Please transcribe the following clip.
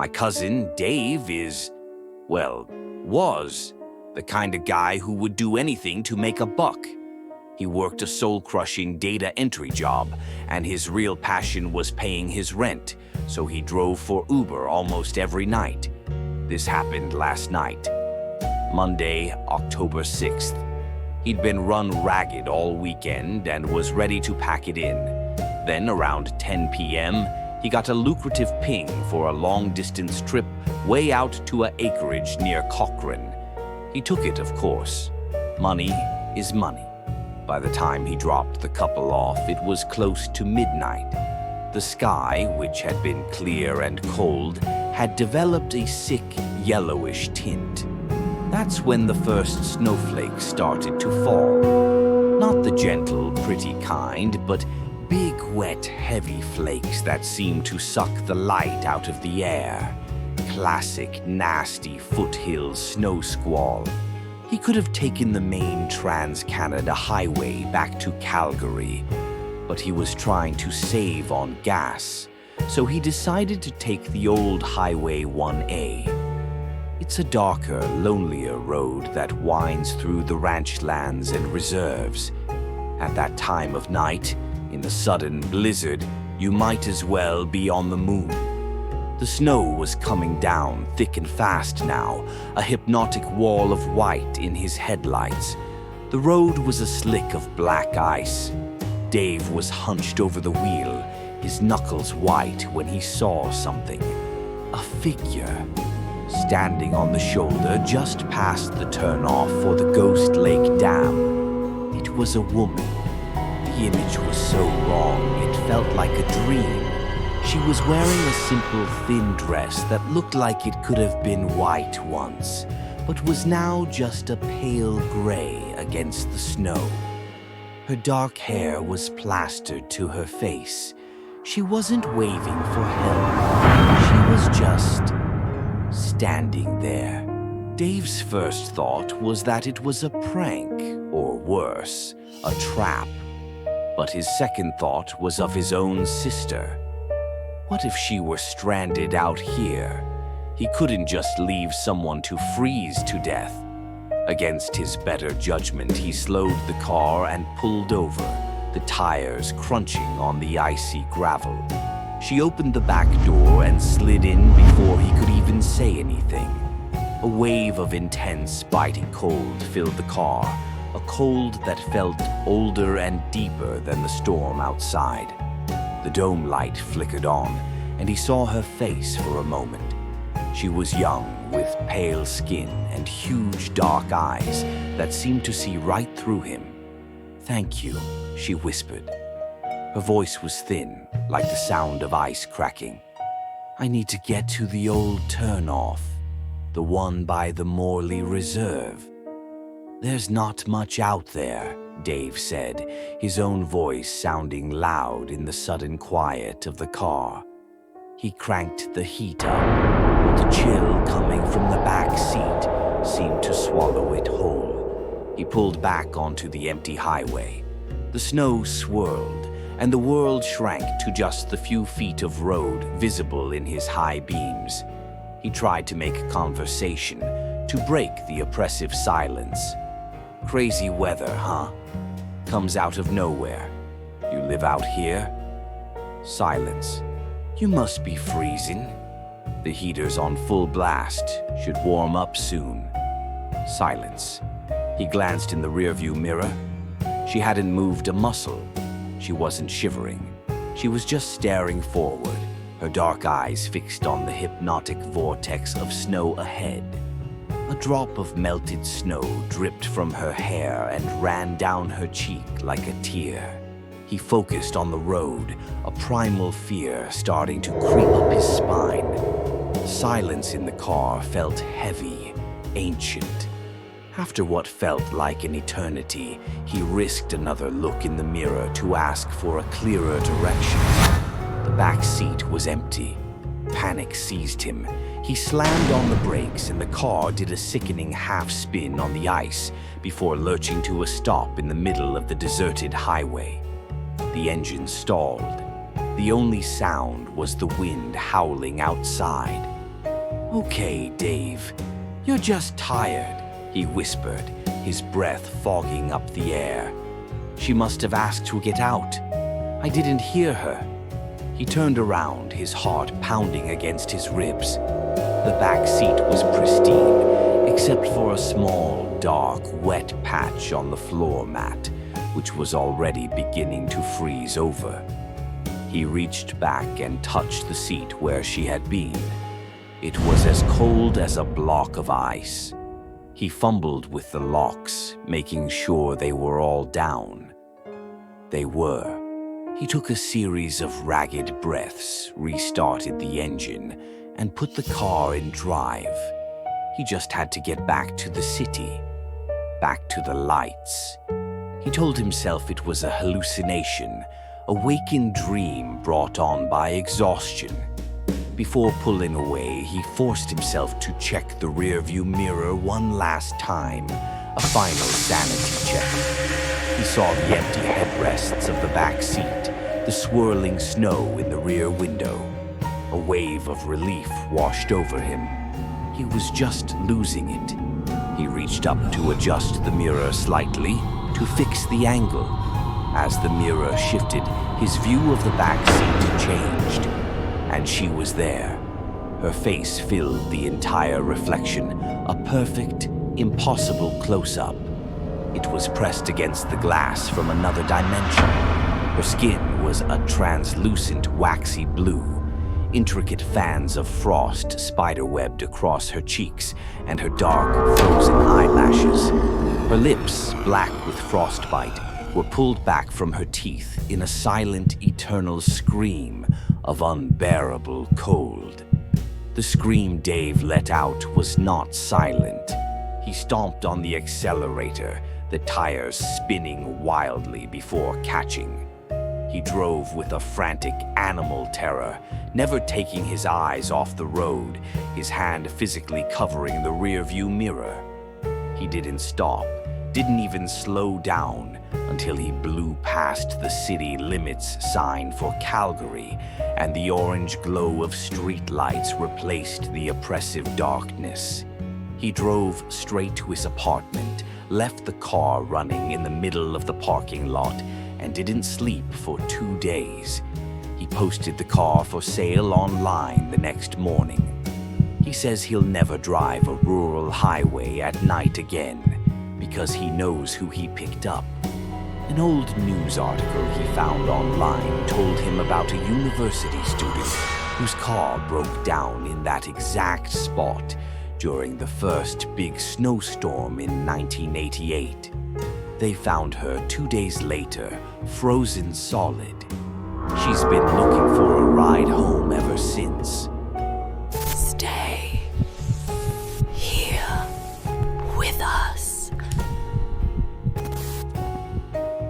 My cousin, Dave, was the kind of guy who would do anything to make a buck. He worked a soul-crushing data entry job, and his real passion was paying his rent, so he drove for Uber almost every night. This happened last night, Monday, October 6th. He'd been run ragged all weekend and was ready to pack it in. Then, around 10 p.m., he got a lucrative ping for a long-distance trip way out to an acreage near Cochrane. He took it, of course. Money is money. By the time he dropped the couple off, it was close to midnight. The sky, which had been clear and cold, had developed a sick, yellowish tint. That's when the first snowflakes started to fall. Not the gentle, pretty kind, but big, wet, heavy flakes that seemed to suck the light out of the air. Classic, nasty foothills snow squall. He could have taken the main Trans-Canada highway back to Calgary, but he was trying to save on gas, so he decided to take the old Highway 1A. It's a darker, lonelier road that winds through the ranch lands and reserves. At that time of night, in the sudden blizzard, you might as well be on the moon. The snow was coming down thick and fast now, a hypnotic wall of white in his headlights. The road was a slick of black ice. Dave was hunched over the wheel, his knuckles white when he saw something. A figure, standing on the shoulder just past the turnoff for the Ghost Lake Dam. It was a woman. The image was so wrong, it felt like a dream. She was wearing a simple, thin dress that looked like it could have been white once, but was now just a pale gray against the snow. Her dark hair was plastered to her face. She wasn't waving for help. She was just standing there. Dave's first thought was that it was a prank, or worse, a trap. But his second thought was of his own sister. What if she were stranded out here? He couldn't just leave someone to freeze to death. Against his better judgment, he slowed the car and pulled over, the tires crunching on the icy gravel. She opened the back door and slid in before he could even say anything. A wave of intense, biting cold filled the car, a cold that felt older and deeper than the storm outside. The dome light flickered on, and he saw her face for a moment. She was young, with pale skin and huge dark eyes that seemed to see right through him. "Thank you," she whispered. Her voice was thin, like the sound of ice cracking. "I need to get to the old turnoff, the one by the Morley Reserve." "There's not much out there," Dave said, his own voice sounding loud in the sudden quiet of the car. He cranked the heat up, but the chill coming from the back seat seemed to swallow it whole. He pulled back onto the empty highway. The snow swirled, and the world shrank to just the few feet of road visible in his high beams. He tried to make conversation, to break the oppressive silence. "Crazy weather, huh? Comes out of nowhere. You live out here?" Silence. "You must be freezing. The heater's on full blast. Should warm up soon." Silence. He glanced in the rearview mirror. She hadn't moved a muscle. She wasn't shivering. She was just staring forward, her dark eyes fixed on the hypnotic vortex of snow ahead. A drop of melted snow dripped from her hair and ran down her cheek like a tear. He focused on the road, a primal fear starting to creep up his spine. The silence in the car felt heavy, ancient. After what felt like an eternity, he risked another look in the mirror to ask for a clearer direction. The back seat was empty. Panic seized him. He slammed on the brakes and the car did a sickening half-spin on the ice before lurching to a stop in the middle of the deserted highway. The engine stalled. The only sound was the wind howling outside. "Okay, Dave, you're just tired," he whispered, his breath fogging up the air. "She must have asked to get out. I didn't hear her." He turned around, his heart pounding against his ribs. The back seat was pristine, except for a small, dark, wet patch on the floor mat, which was already beginning to freeze over. He reached back and touched the seat where she had been. It was as cold as a block of ice. He fumbled with the locks, making sure they were all down. They were. He took a series of ragged breaths, restarted the engine, and put the car in drive. He just had to get back to the city, back to the lights. He told himself it was a hallucination, a waking dream brought on by exhaustion. Before pulling away, he forced himself to check the rearview mirror one last time, a final sanity check. He saw the empty headrests of the back seat, the swirling snow in the rear window. A wave of relief washed over him. He was just losing it. He reached up to adjust the mirror slightly, to fix the angle. As the mirror shifted, his view of the back seat changed. And she was there. Her face filled the entire reflection, a perfect, impossible close-up. It was pressed against the glass from another dimension. Her skin was a translucent, waxy blue. Intricate fans of frost spiderwebbed across her cheeks and her dark, frozen eyelashes. Her lips, black with frostbite, were pulled back from her teeth in a silent, eternal scream of unbearable cold. The scream Dave let out was not silent. He stomped on the accelerator, the tires spinning wildly before catching. He drove with a frantic animal terror, never taking his eyes off the road, his hand physically covering the rearview mirror. He didn't stop, didn't even slow down, until he blew past the city limits sign for Calgary, and the orange glow of streetlights replaced the oppressive darkness. He drove straight to his apartment, left the car running in the middle of the parking lot, and didn't sleep for 2 days. He posted the car for sale online the next morning. He says he'll never drive a rural highway at night again, because he knows who he picked up. An old news article he found online told him about a university student whose car broke down in that exact spot during the first big snowstorm in 1988. They found her 2 days later, frozen solid. She's been looking for a ride home ever since.